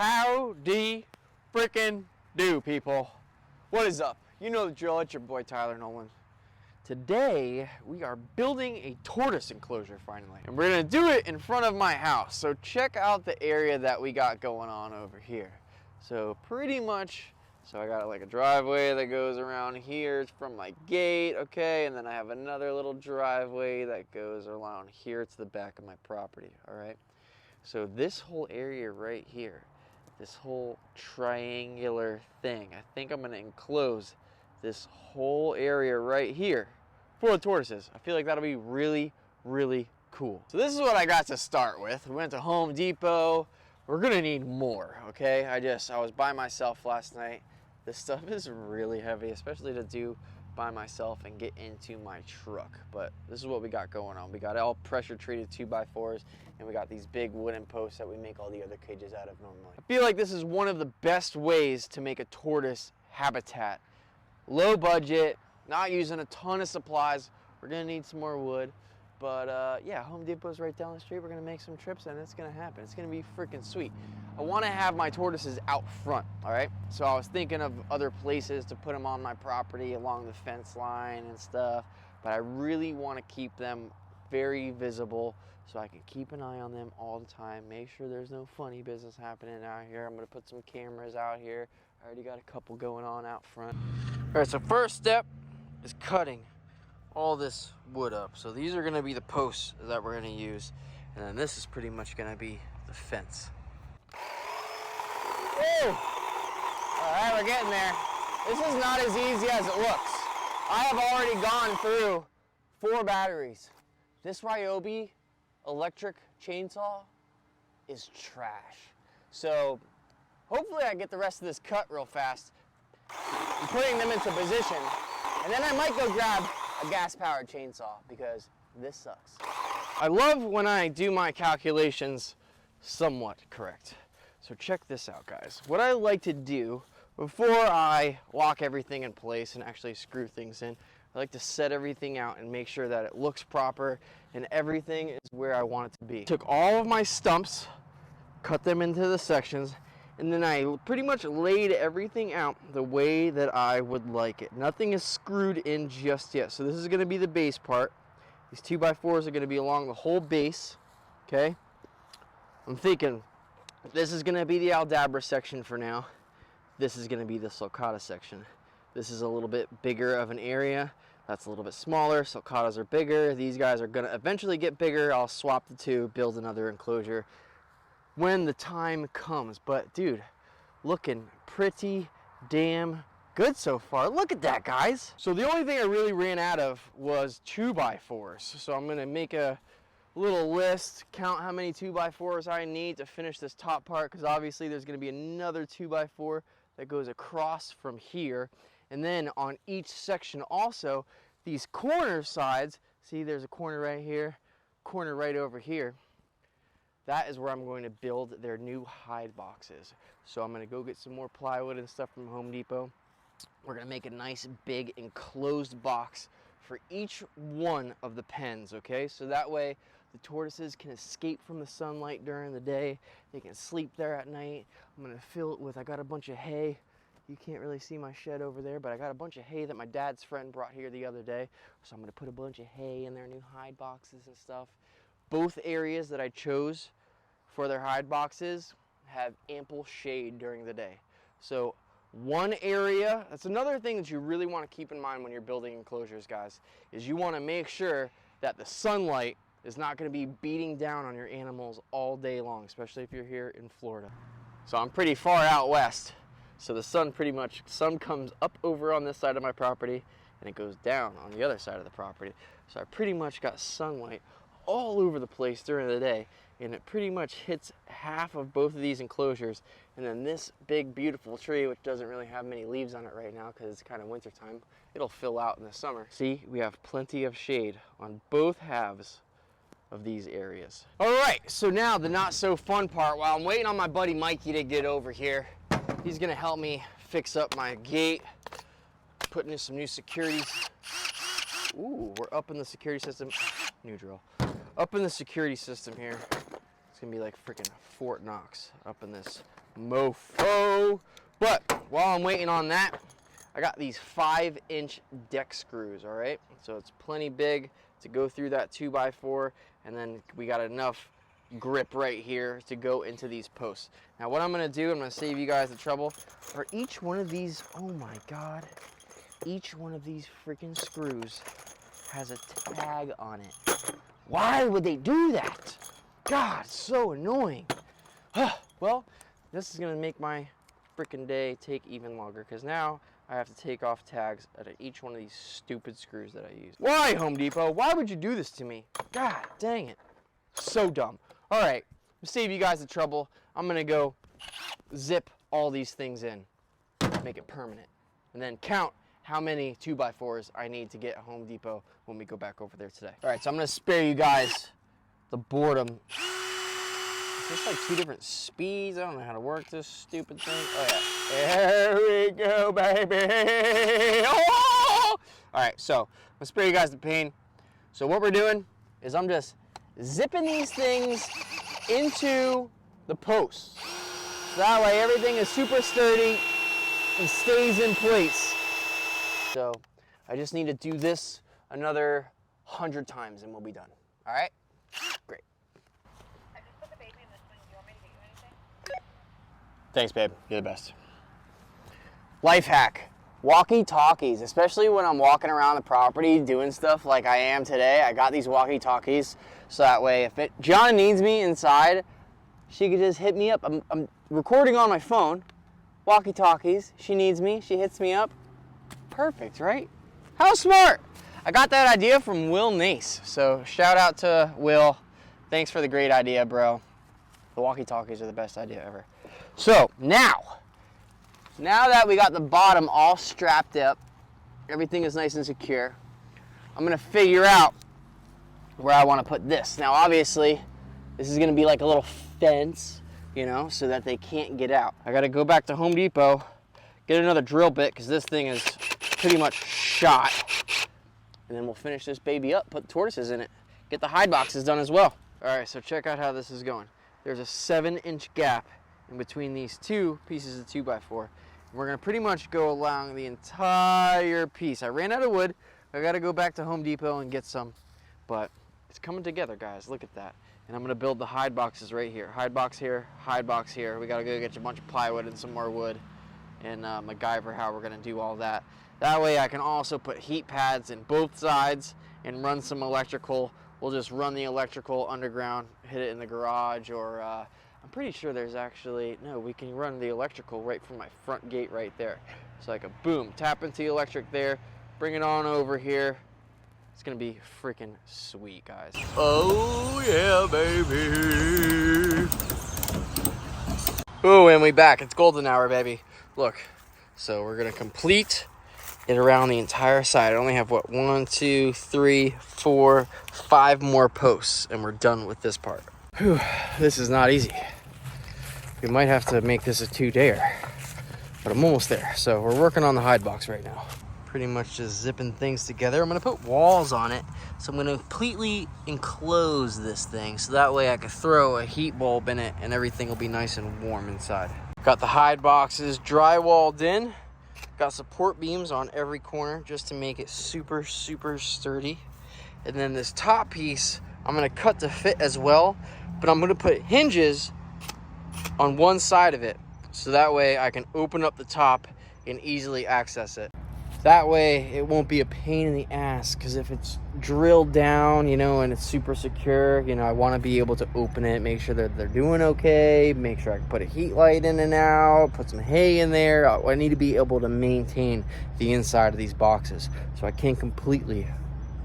Howdy frickin' do, people. What is up? You know the drill, it's your boy Tyler Nolan. Today, we are building a tortoise enclosure finally. And we're gonna do it in front of my house. So check out the area that we got going on over here. So pretty much, I got like a driveway that goes around here from my gate, okay? And then I have another little driveway that goes around here to the back of my property, all right? So this whole area right here, this whole triangular thing, I think I'm gonna enclose this whole area right here for the tortoises. I feel like that'll be really, really cool. So this is what I got to start with. We went to Home Depot. We're gonna need more, okay? I was by myself last night. This stuff is really heavy, especially to do by myself and get into my truck. But this is what we got going on. We got all pressure treated 2x4s, and we got these big wooden posts that we make all the other cages out of normally. I feel like this is one of the best ways to make a tortoise habitat. Low budget, not using a ton of supplies. We're gonna need some more wood. But yeah, Home Depot's right down the street. We're gonna make some trips and it's gonna happen. It's gonna be freaking sweet. I wanna have my tortoises out front, all right? So I was thinking of other places to put them on my property along the fence line and stuff, but I really wanna keep them very visible so I can keep an eye on them all the time, make sure there's no funny business happening out here. I'm gonna put some cameras out here. I already got a couple going on out front. All right, so first step is cutting all this wood up. So these are gonna be the posts that we're gonna use. And then this is pretty much gonna be the fence. Woo! All right, we're getting there. This is not as easy as it looks. I have already gone through 4 batteries. This Ryobi electric chainsaw is trash. So hopefully I get the rest of this cut real fast, and putting them into position. And then I might go grab a gas-powered chainsaw because this sucks. I love when I do my calculations somewhat correct. So check this out, guys. What I like to do before I lock everything in place and actually screw things in, I like to set everything out and make sure that it looks proper and everything is where I want it to be. Took all of my stumps, cut them into the sections, and then I pretty much laid everything out the way that I would like it. Nothing is screwed in just yet. So this is gonna be the base part. These 2x4s are gonna be along the whole base, okay? I'm thinking this is gonna be the Aldabras section for now. This is gonna be the Sulcatas section. This is a little bit bigger of an area. That's a little bit smaller. Sulcatas are bigger. These guys are gonna eventually get bigger. I'll swap the two, build another enclosure when the time comes. But dude, looking pretty damn good so far. Look at that, guys. So the only thing I really ran out of was 2x4s. So I'm gonna make a little list, count how many 2x4s I need to finish this top part, because obviously there's gonna be another 2x4 that goes across from here. And then on each section also, these corner sides, see there's a corner right here, corner right over here. That is where I'm going to build their new hide boxes. So I'm gonna go get some more plywood and stuff from Home Depot. We're gonna make a nice big enclosed box for each one of the pens, okay? So that way the tortoises can escape from the sunlight during the day. They can sleep there at night. I'm gonna fill it with, I got a bunch of hay. You can't really see my shed over there, but I got a bunch of hay that my dad's friend brought here the other day. So I'm gonna put a bunch of hay in their new hide boxes and stuff. Both areas that I chose for their hide boxes have ample shade during the day. So one area, that's another thing that you really want to keep in mind when you're building enclosures, guys, is you want to make sure that the sunlight is not going to be beating down on your animals all day long, especially if you're here in Florida. So I'm pretty far out west, so the sun comes up over on this side of my property and it goes down on the other side of the property. So I pretty much got sunlight all over the place during the day, and it pretty much hits half of both of these enclosures. And then this big beautiful tree, which doesn't really have many leaves on it right now because it's kind of winter time, it'll fill out in the summer. See, we have plenty of shade on both halves of these areas. All right, so now the not so fun part. While I'm waiting on my buddy Mikey to get over here, he's gonna help me fix up my gate, putting in some new security. Ooh, we're up in the security system. New drill. Up in the security system here. It's gonna be like freaking Fort Knox up in this mofo. But while I'm waiting on that, I got these 5-inch deck screws, all right? So it's plenty big to go through that 2x4, and then we got enough grip right here to go into these posts. Now what I'm gonna do, I'm gonna save you guys the trouble. For each one of these, oh my God, each one of these freaking screws has a tag on it. Why would they do that? God, so annoying. Well, this is gonna make my freaking day take even longer, because now I have to take off tags out of each one of these stupid screws that I use. Why, Home Depot? Why would you do this to me? God dang it. So dumb. All right, to save you guys the trouble, I'm gonna go zip all these things in, make it permanent, and then count how many 2x4s I need to get at Home Depot when we go back over there today. All right, so I'm gonna spare you guys the boredom. Is this like 2 different speeds? I don't know how to work this stupid thing. Oh yeah, there we go, baby. Oh! All right, so I'm gonna spare you guys the pain. So what we're doing is I'm just zipping these things into the posts. So that way everything is super sturdy and stays in place. So I just need to do this another 100 times and we'll be done. All right? Great. I just put the baby in this one. Do you want me to get you anything? Thanks, babe. You're the best. Life hack. Walkie-talkies, especially when I'm walking around the property doing stuff like I am today. I got these walkie-talkies so that way if Gianna needs me inside, she could just hit me up. I'm recording on my phone. Walkie-talkies. She needs me. She hits me up. Perfect, right? How smart! I got that idea from Will Nace. So shout out to Will. Thanks for the great idea, bro. The walkie-talkies are the best idea ever. So now that we got the bottom all strapped up, everything is nice and secure, I'm gonna figure out where I wanna put this. Now obviously, this is gonna be like a little fence, you know, so that they can't get out. I gotta go back to Home Depot, get another drill bit, because this thing is pretty much shot. And then we'll finish this baby up, put tortoises in it, get the hide boxes done as well. All right, so check out how this is going. There's a 7-inch gap in between these 2 pieces of 2x4. We're gonna pretty much go along the entire piece. I ran out of wood. I gotta go back to Home Depot and get some, but it's coming together, guys. Look at that. And I'm gonna build the hide boxes right here. Hide box here, hide box here. We gotta go get a bunch of plywood and some more wood and MacGyver how we're gonna do all that. That way I can also put heat pads in both sides and run some electrical. We'll just run the electrical underground, hit it in the garage, or I'm pretty sure there's actually, no, we can run the electrical right from my front gate right there. So I can boom, tap into the electric there, bring it on over here. It's gonna be freaking sweet, guys. Oh yeah, baby. Oh, and we back. It's golden hour, baby. Look, so we're gonna complete it around the entire side. I only have what, 1, 2, 3, 4, 5 more posts, and we're done with this part. Whew, this is not easy. We might have to make this a 2-dayer, but I'm almost there. So we're working on the hide box right now. Pretty much just zipping things together. I'm gonna put walls on it, so I'm gonna completely enclose this thing, so that way I can throw a heat bulb in it and everything will be nice and warm inside. Got the hide boxes drywalled in. Got support beams on every corner just to make it super, super sturdy. And then this top piece, I'm gonna cut to fit as well, but I'm gonna put hinges on one side of it, so that way I can open up the top and easily access it. That way it won't be a pain in the ass, because if it's drilled down, you know, and it's super secure, you know, I want to be able to open it, make sure that they're doing okay, make sure I can put a heat light in and out, put some hay in there. I need to be able to maintain the inside of these boxes, so I can't completely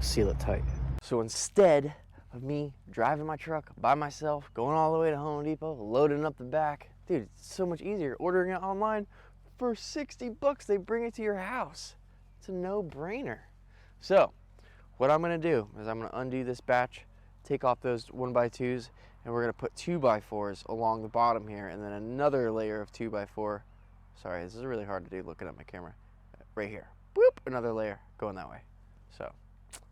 seal it tight. So instead of me driving my truck by myself, going all the way to Home Depot, loading up the back, dude, it's so much easier ordering it online. For 60 bucks, they bring it to your house. It's a no-brainer. So what I'm gonna do is I'm gonna undo this batch, take off those 1x2s, and we're gonna put 2x4s along the bottom here, and then another layer of 2x4. Sorry, this is really hard to do looking at my camera. Right here, boop, another layer going that way. So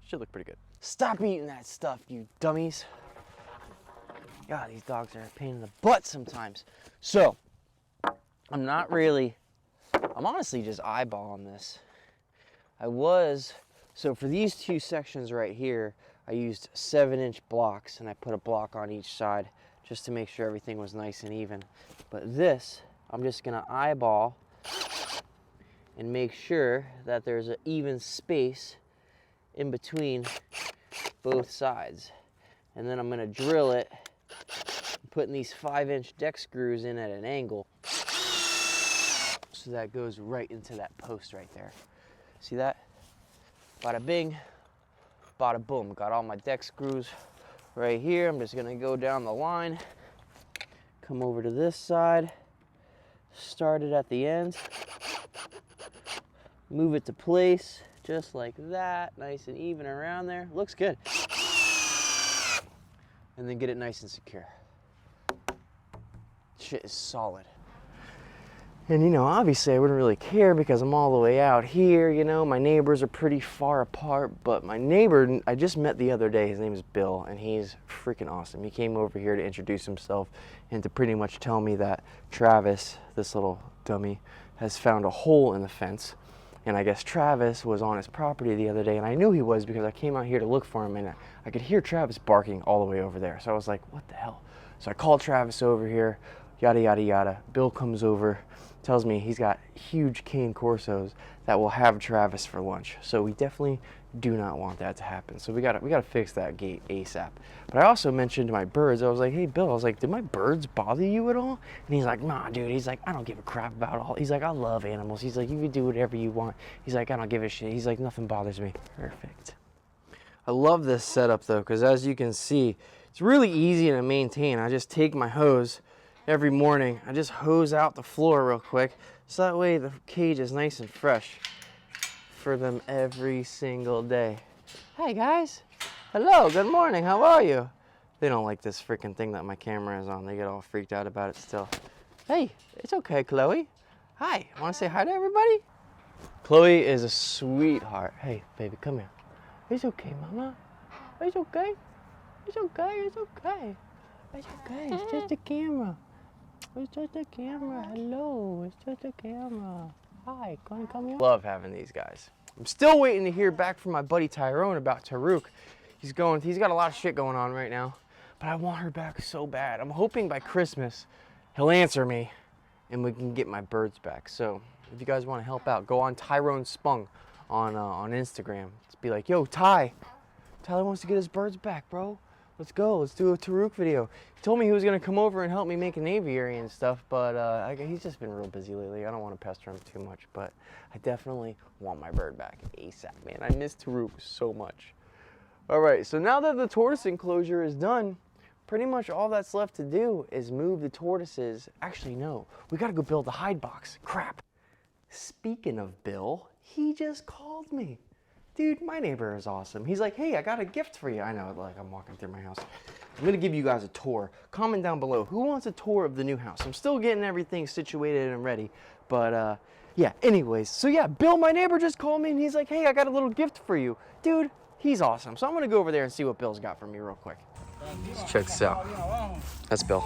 should look pretty good. Stop eating that stuff, you dummies. God, these dogs are a pain in the butt sometimes. So I'm honestly just eyeballing this. So for these two sections right here, I used 7-inch blocks and I put a block on each side just to make sure everything was nice and even. But this, I'm just gonna eyeball and make sure that there's an even space in between both sides. And then I'm gonna drill it, putting these 5-inch deck screws in at an angle so that goes right into that post right there. See that? Bada bing, bada boom. Got all my deck screws right here. I'm just gonna go down the line, come over to this side, start it at the end, move it to place just like that, nice and even around there. Looks good. And then get it nice and secure. Shit is solid. And you know, obviously I wouldn't really care because I'm all the way out here, you know, my neighbors are pretty far apart, but my neighbor I just met the other day, his name is Bill, and he's freaking awesome. He came over here to introduce himself and to pretty much tell me that Travis, this little dummy, has found a hole in the fence. And I guess Travis was on his property the other day, and I knew he was because I came out here to look for him, and I could hear Travis barking all the way over there. So I was like, what the hell? So I called Travis over here, yada, yada, yada. Bill comes over, tells me he's got huge cane corsos that will have Travis for lunch. So we definitely do not want that to happen. So we gotta fix that gate ASAP. But I also mentioned to my birds, I was like, hey Bill, I was like, did my birds bother you at all? And he's like, nah dude, he's like, I don't give a crap about all. He's like, I love animals. He's like, you can do whatever you want. He's like, I don't give a shit. He's like, nothing bothers me. Perfect. I love this setup though, because as you can see, it's really easy to maintain. I just take my hose every morning. I just hose out the floor real quick, so that way the cage is nice and fresh for them every single day. Hi guys. Hello, good morning, how are you? They don't like this freaking thing that my camera is on. They get all freaked out about it still. Hey, it's okay, Chloe. Hi, wanna say hi to everybody? Chloe is a sweetheart. Hey, baby, come here. It's okay, mama. It's okay. It's okay, it's okay. It's okay, it's just a camera. It's just a camera, hello, it's just a camera. Hi, come here. Love having these guys. I'm still waiting to hear back from my buddy Tyrone about Taruk. He's got a lot of shit going on right now, but I want her back so bad. I'm hoping by Christmas he'll answer me and we can get my birds back. So if you guys want to help out, go on Tyrone Spung on Instagram. Just be like, yo, Tyler wants to get his birds back, bro. Let's go, let's do a Taruk video. He told me he was gonna come over and help me make an aviary and stuff, but he's just been real busy lately. I don't wanna pester him too much, but I definitely want my bird back ASAP, man. I miss Taruk so much. All right, so now that the tortoise enclosure is done, pretty much all that's left to do is move the tortoises. Actually, no, we gotta go build the hide box. Crap. Speaking of Bill, he just called me. Dude, my neighbor is awesome. He's like, hey, I got a gift for you. I know, like I'm walking through my house. I'm gonna give you guys a tour. Comment down below, who wants a tour of the new house? I'm still getting everything situated and ready, but yeah, anyways. So yeah, Bill, my neighbor, just called me and he's like, hey, I got a little gift for you. Dude, he's awesome. So I'm gonna go over there and see what Bill's got for me real quick. Let's check this out. That's Bill.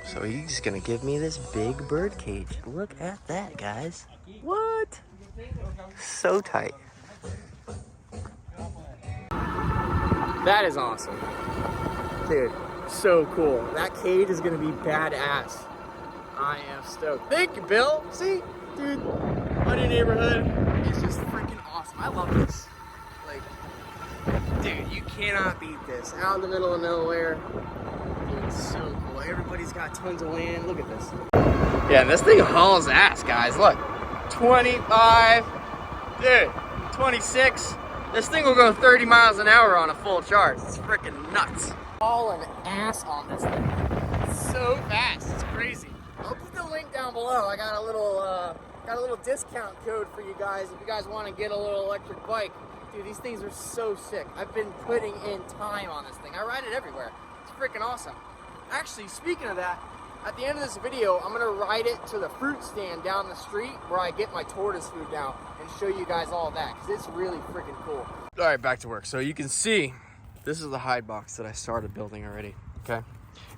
So he's gonna give me this big bird cage. Look at that, guys. What? So tight. That is awesome. Dude, so cool. That cage is gonna be badass. I am stoked. Thank you, Bill. See, dude, my new neighborhood is just freaking awesome. I love this. Like, dude, you cannot beat this. Out in the middle of nowhere. Dude, it's so cool. Everybody's got tons of land. Look at this. Yeah, this thing hauls ass, guys. Look. 25, dude, 26. This thing will go 30 miles an hour on a full charge. It's freaking nuts. Hauling ass on this thing. It's so fast, it's crazy. I'll put the link down below. I got a little discount code for you guys if you guys want to get a little electric bike. Dude, these things are so sick. I've been putting in time on this thing. I ride it everywhere. It's freaking awesome. Actually, speaking of that, at the end of this video, I'm gonna ride it to the fruit stand down the street where I get my tortoise food now and show you guys all that, because it's really freaking cool. All right, back to work. So you can see, this is the hide box that I started building already, okay?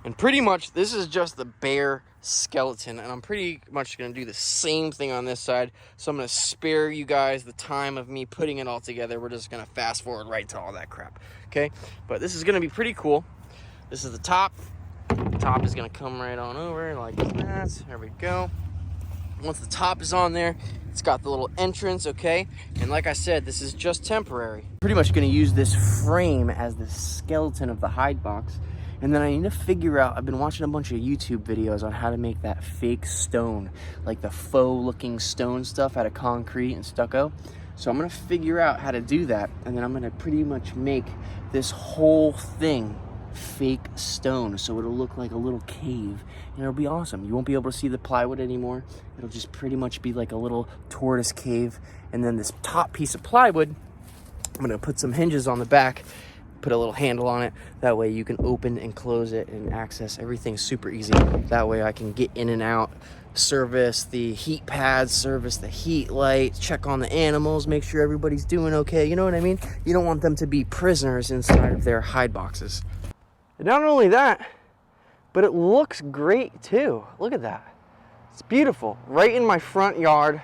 And pretty much this is just the bare skeleton, and I'm pretty much going to do the same thing on this side. So I'm going to spare you guys the time of me putting it all together. We're just going to fast forward right to all that crap, okay? But this is going to be pretty cool. This is the top. The top is going to come right on over like that. There we go. Once the top is on there, it's got the little entrance, okay? And like I said, this is just temporary. Pretty much gonna use this frame as the skeleton of the hide box. And then I need to figure out, I've been watching a bunch of YouTube videos on how to make that fake stone, like the faux looking stone stuff out of concrete and stucco. So I'm gonna figure out how to do that. And then I'm gonna pretty much make this whole thing fake stone, so it'll look like a little cave, and it'll be awesome. You won't be able to see the plywood anymore. It'll just pretty much be like a little tortoise cave. And then this top piece of plywood, I'm gonna put some hinges on the back, put a little handle on it. That way you can open and close it and access everything super easy. That way I can get in and out, service the heat pads, service the heat light, check on the animals, make sure everybody's doing okay. You know what I mean? You don't want them to be prisoners inside of their hide boxes. And not only that, but it looks great too. Look at that. It's beautiful. Right in my front yard.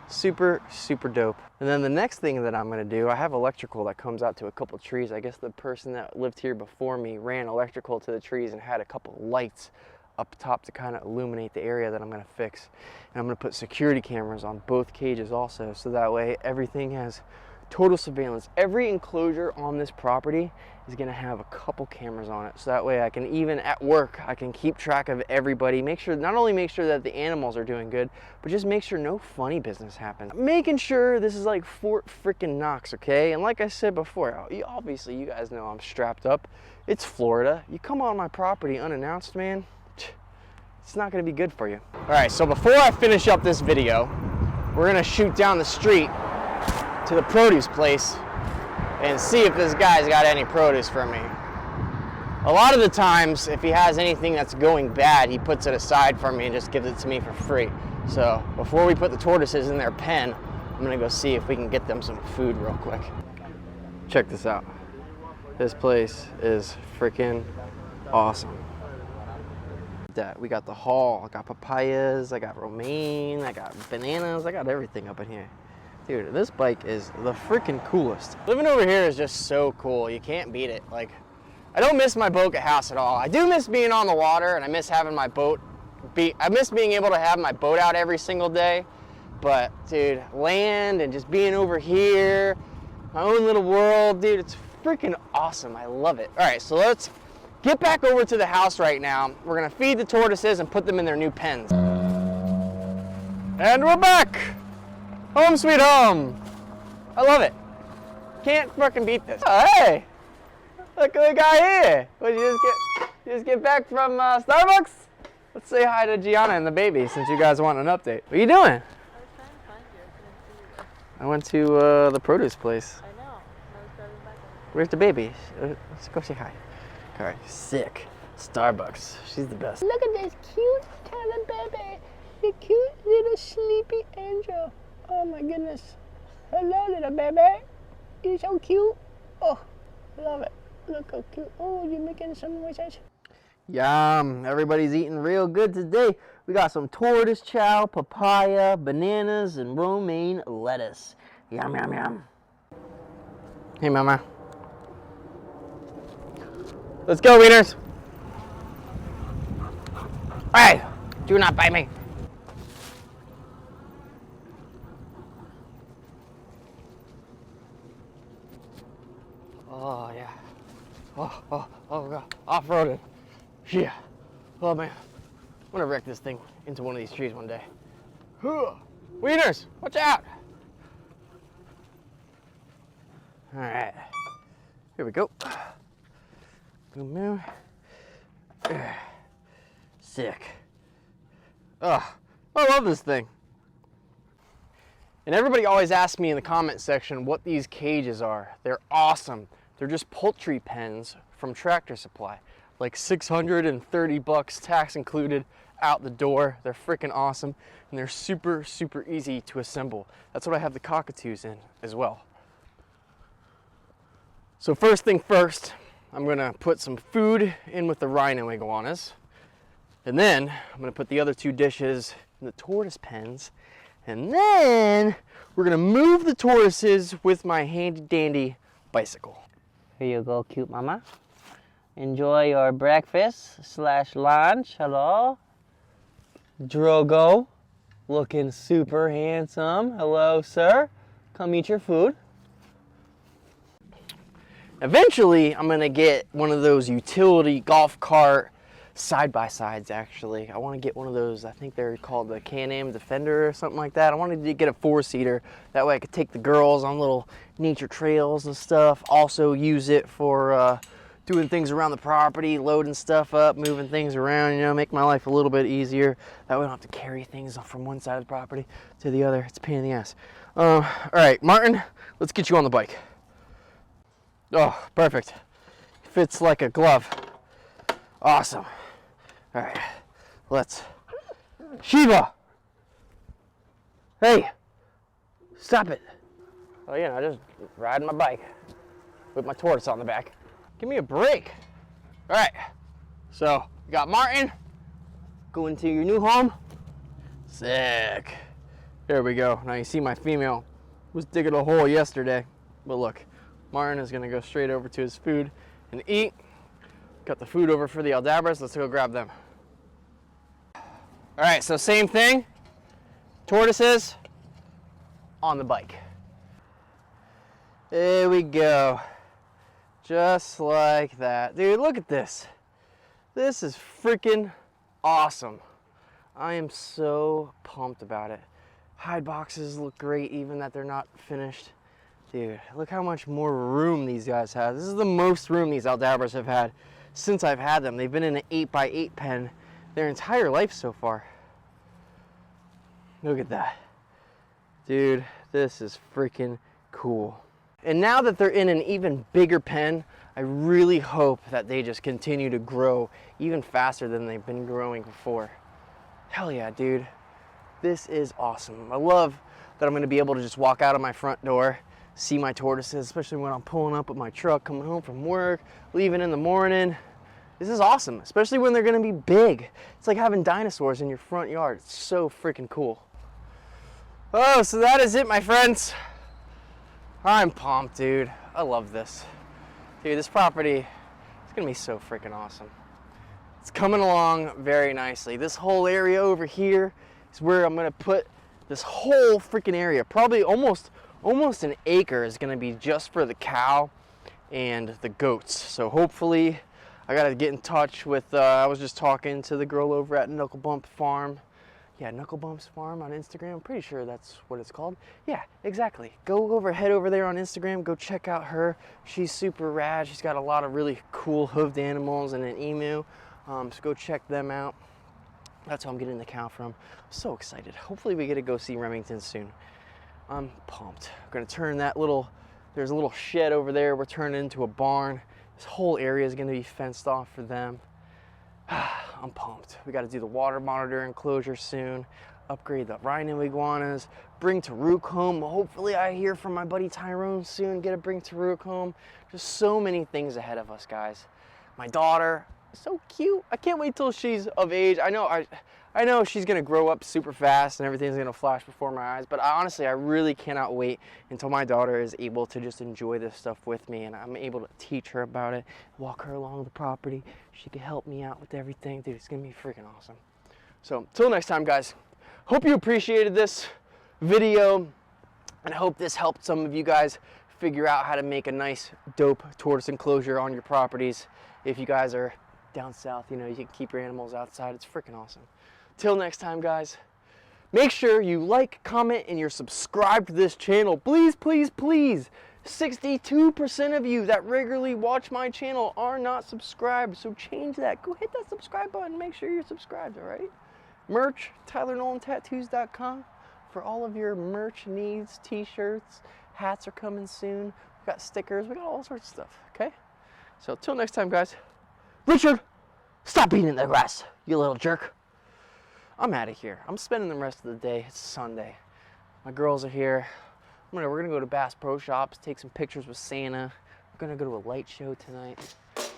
Super, super dope. And then the next thing that I'm gonna do, I have electrical that comes out to a couple trees. I guess the person that lived here before me ran electrical to the trees and had a couple lights up top to kind of illuminate the area that I'm gonna fix. And I'm gonna put security cameras on both cages also, so that way everything has total surveillance. Every enclosure on this property is gonna have a couple cameras on it, so that way I can, even at work, I can keep track of everybody, make sure, not only make sure that the animals are doing good, but just make sure no funny business happens. Making sure this is like Fort frickin' Knox, okay? And like I said before, obviously you guys know I'm strapped up. It's Florida. You come on my property unannounced, man, it's not gonna be good for you. All right, so before I finish up this video, we're gonna shoot down the street to the produce place and see if this guy's got any produce for me. A lot of the times, if he has anything that's going bad, he puts it aside for me and just gives it to me for free. So before we put the tortoises in their pen, I'm gonna go see if we can get them some food real quick. Check this out. This place is freaking awesome. That we got the haul. I got papayas, I got romaine, I got bananas, I got everything up in here. Dude, this bike is the freaking coolest. Living over here is just so cool. You can't beat it. Like, I don't miss my boat house at all. I do miss being on the water, and I miss having my boat I miss being able to have my boat out every single day. But dude, land and just being over here, my own little world, dude, it's freaking awesome. I love it. All right, so let's get back over to the house right now. We're gonna feed the tortoises and put them in their new pens. And we're back. Home sweet home. I love it. Can't fucking beat this. Oh, hey, look at the guy here. What, you just get back from Starbucks? Let's say hi to Gianna and the baby since you guys want an update. What are you doing? I was trying to find you. I couldn't see you. I went to the produce place. I know. I was driving back. Where's the baby? Let's go say hi. All right, sick. Starbucks. She's the best. Look at this cute tiny baby. The cute little sleepy angel. Oh my goodness. Hello, little baby. You're so cute. Oh, love it. Look how cute. Oh, you're making some noises. Yum. Everybody's eating real good today. We got some tortoise chow, papaya, bananas, and romaine lettuce. Yum, yum, yum. Hey, mama. Let's go, wieners. Hey, do not bite me. Oh, yeah. Oh, God. Off-roading. Yeah. Oh, man. I'm gonna wreck this thing into one of these trees one day. Wieners, watch out. All right. Here we go. Boom, boom. Sick. Oh, I love this thing. And everybody always asks me in the comment section what these cages are. They're awesome. They're just poultry pens from Tractor Supply. Like $630, tax included, out the door. They're freaking awesome. And they're super, super easy to assemble. That's what I have the cockatoos in as well. So first thing first, I'm gonna put some food in with the rhino iguanas. And then I'm gonna put the other 2 dishes in the tortoise pens. And then we're gonna move the tortoises with my handy dandy bicycle. Here you go, cute mama. Enjoy your breakfast / lunch. Hello. Drogo, looking super handsome. Hello, sir. Come eat your food. Eventually, I'm gonna get one of those utility golf cart side-by-sides, actually. I wanna get one of those, I think they're called the Can-Am Defender or something like that. I wanted to get a 4-seater. That way I could take the girls on little nature trails and stuff. Also use it for doing things around the property, loading stuff up, moving things around, you know, make my life a little bit easier. That way I don't have to carry things from one side of the property to the other. It's a pain in the ass. All right, Martin, let's get you on the bike. Oh, perfect. Fits like a glove. Awesome. All right, let's. Shiva! Hey, stop it. Oh, yeah, I just riding my bike with my tortoise on the back. Give me a break. All right, so you got Martin going to your new home. Sick. There we go. Now you see my female was digging a hole yesterday, but look, Martin is gonna go straight over to his food and eat. Got the food over for the Aldabras. Let's go grab them. All right, so same thing. Tortoises on the bike. There we go. Just like that. Dude, look at this. This is freaking awesome. I am so pumped about it. Hide boxes look great, even that they're not finished. Dude, look how much more room these guys have. This is the most room these Aldabras have had since I've had them. They've been in an 8x8 pen their entire life so far. Look at that. Dude, this is freaking cool. And now that they're in an even bigger pen, I really hope that they just continue to grow even faster than they've been growing before. Hell yeah, dude. This is awesome. I love that I'm gonna be able to just walk out of my front door, see my tortoises, especially when I'm pulling up with my truck, coming home from work, leaving in the morning. This is awesome, especially when they're gonna be big. It's like having dinosaurs in your front yard. It's so freaking cool. Oh, so that is it, my friends. I'm pumped, dude. I love this. Dude, this property is gonna be so freaking awesome. It's coming along very nicely. This whole area over here is where I'm gonna put this whole freaking area. Probably almost an acre is gonna be just for the cow and the goats. So hopefully, I gotta get in touch with, I was just talking to the girl over at Knuckle Bump Farm. Yeah, Knuckle Bump's Farm on Instagram. I'm pretty sure that's what it's called. Yeah, exactly. Head over there on Instagram. Go check out her. She's super rad. She's got a lot of really cool hoofed animals and an emu. So go check them out. That's who I'm getting the cow from. I'm so excited. Hopefully we get to go see Remington soon. I'm pumped. I'm gonna turn that there's a little shed over there. We're turning it into a barn. This whole area is gonna be fenced off for them. I'm pumped. We got to do the water monitor enclosure soon, upgrade the rhino iguanas, bring Taruk home. Hopefully I hear from my buddy Tyrone soon, get to bring Taruk home. Just so many things ahead of us, guys. My daughter, so cute. I can't wait till she's of age. I know she's gonna grow up super fast and everything's gonna flash before my eyes, but honestly, I really cannot wait until my daughter is able to just enjoy this stuff with me and I'm able to teach her about it, walk her along the property. She can help me out with everything. Dude, it's gonna be freaking awesome. So, till next time, guys, hope you appreciated this video and I hope this helped some of you guys figure out how to make a nice, dope tortoise enclosure on your properties. If you guys are down south, you know, you can keep your animals outside. It's freaking awesome. Till next time, guys, make sure you like, comment, and you're subscribed to this channel. Please, please, please. 62% of you that regularly watch my channel are not subscribed, so change that. Go hit that subscribe button. Make sure you're subscribed, all right? Merch, tylernolantattoos.com for all of your merch needs. T-shirts, hats are coming soon. We got stickers. We got all sorts of stuff, okay? So, till next time, guys. Richard, stop eating the grass, you little jerk. I'm out of here. I'm spending the rest of the day. It's Sunday. My girls are here. We're gonna go to Bass Pro Shops, take some pictures with Santa. We're gonna go to a light show tonight.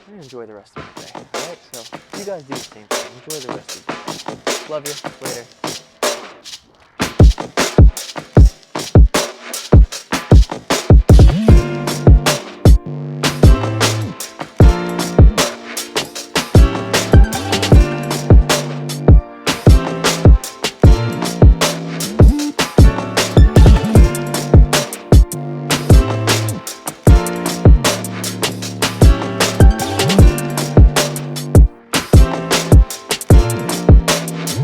I'm gonna enjoy the rest of the day. Alright, so you guys do the same thing. Enjoy the rest of the day. Love you. Later.